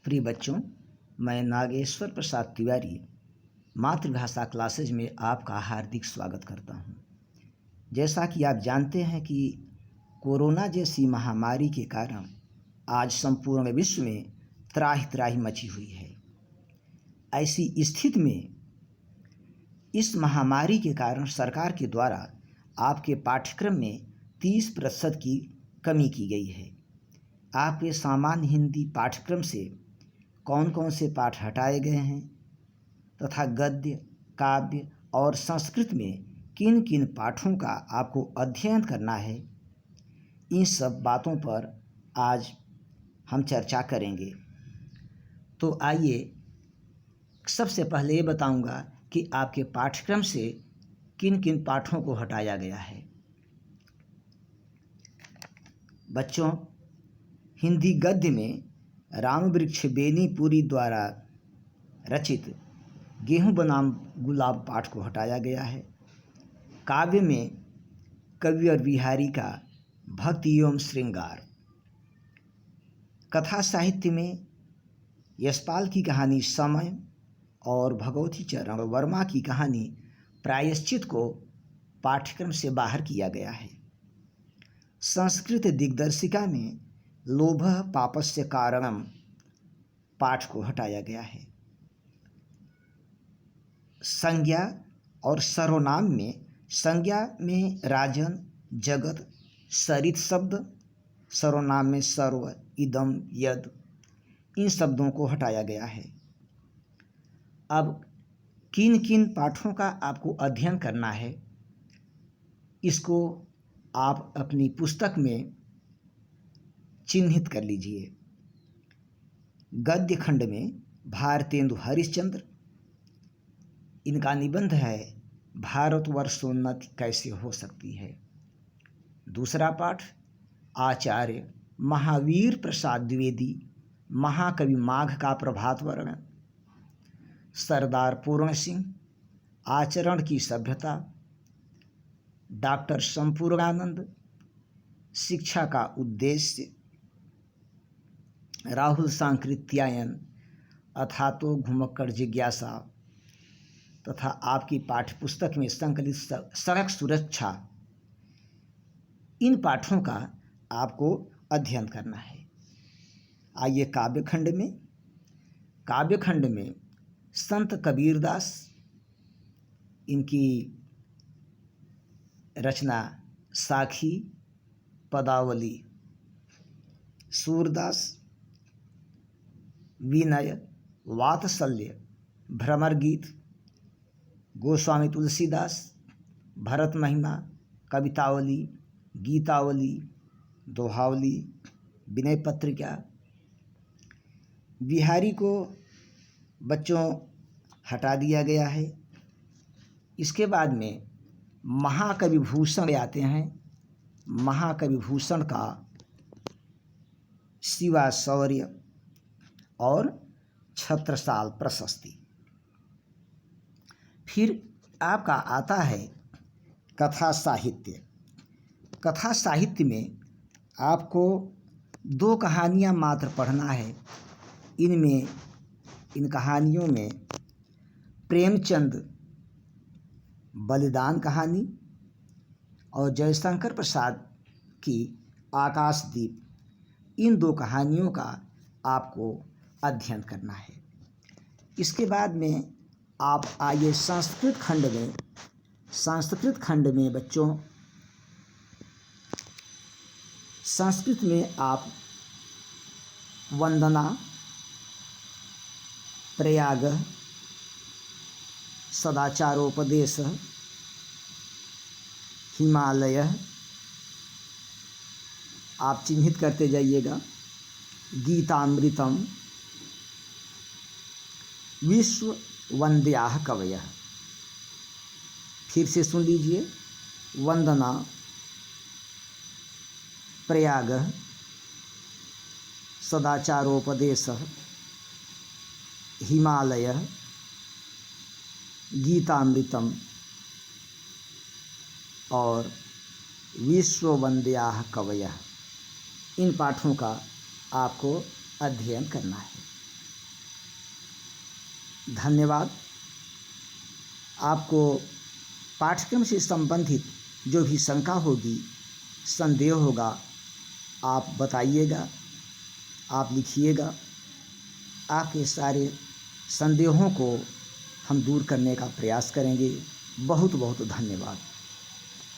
प्रिय बच्चों, मैं नागेश्वर प्रसाद तिवारी मातृभाषा क्लासेज में आपका हार्दिक स्वागत करता हूं। जैसा कि आप जानते हैं कि कोरोना जैसी महामारी के कारण आज संपूर्ण विश्व में त्राहि त्राहि मची हुई है। ऐसी स्थिति में इस महामारी के कारण सरकार के द्वारा आपके पाठ्यक्रम में 30% की कमी की गई है। आपके सामान्य हिंदी पाठ्यक्रम से कौन कौन से पाठ हटाए गए हैं तथा गद्य, काव्य और संस्कृत में किन किन पाठों का आपको अध्ययन करना है, इन सब बातों पर आज हम चर्चा करेंगे। तो आइए सबसे पहले ये बताऊंगा कि आपके पाठ्यक्रम से किन किन पाठों को हटाया गया है। बच्चों, हिंदी गद्य में रामवृक्ष बेनीपुरी द्वारा रचित गेहूं बनाम गुलाब पाठ को हटाया गया है। काव्य में कविवर बिहारी का भक्ति एवं श्रृंगार, कथा साहित्य में यशपाल की कहानी समय और भगवती चरण वर्मा की कहानी प्रायश्चित को पाठ्यक्रम से बाहर किया गया है। संस्कृत दिग्दर्शिका में लोभः पापस्य कारणम पाठ को हटाया गया है। संज्ञा और सर्वनाम में संज्ञा में राजन, जगत, सरित शब्द, सर्वनाम में सर्व, इदम, यद, इन शब्दों को हटाया गया है। अब किन किन पाठों का आपको अध्ययन करना है, इसको आप अपनी पुस्तक में चिन्हित कर लीजिए। गद्य खंड में भारतेंदु हरिश्चंद्र, इनका निबंध है भारतवर्षोन्नति कैसे हो सकती है। दूसरा पाठ आचार्य महावीर प्रसाद द्विवेदी, महाकवि माघ का प्रभात वर्णन, सरदार पूर्ण सिंह, आचरण की सभ्यता, डॉक्टर संपूर्णानंद, शिक्षा का उद्देश्य, राहुल सांकृत्यायन अथातो घुमक्कड़ जिज्ञासा तथा आपकी पाठ्यपुस्तक में संकलित सड़क सुरक्षा, इन पाठों का आपको अध्ययन करना है। आइए काव्यखंड में संत कबीरदास, इनकी रचना साखी, पदावली, सूरदास, विनय, वात्सल्य, भ्रमर गीत, गोस्वामी तुलसीदास, भरत महिमा, कवितावली, गीतावली, दोहावली, विनय पत्रिका। बिहारी को बच्चों हटा दिया गया है। इसके बाद में महाकवि भूषण आते हैं। महाकवि भूषण का शिवा शौर्य और छत्रसाल प्रशस्ति। फिर आपका आता है कथा साहित्य। कथा साहित्य में आपको 2 कहानियाँ मात्र पढ़ना है। इन कहानियों में प्रेमचंद बलिदान कहानी और जयशंकर प्रसाद की आकाशदीप, इन 2 कहानियों का आपको अध्ययन करना है। इसके बाद में आप आइए संस्कृत खंड में बच्चों, संस्कृत में आप वंदना, प्रयाग, सदाचारोपदेश, हिमालय, आप चिन्हित करते जाइएगा। गीतामृतम, विश्व वंद्याः कवयः, फिर से सुन लीजिए। वंदना, प्रयाग, सदाचारोपदेश, हिमालय, गीतामृतम और विश्व वंद्याः कवयः, इन पाठों का आपको अध्ययन करना है। धन्यवाद। आपको पाठ्यक्रम से संबंधित जो भी शंका होगी, संदेह होगा, आप बताइएगा, आप लिखिएगा। आपके सारे संदेहों को हम दूर करने का प्रयास करेंगे। बहुत बहुत धन्यवाद।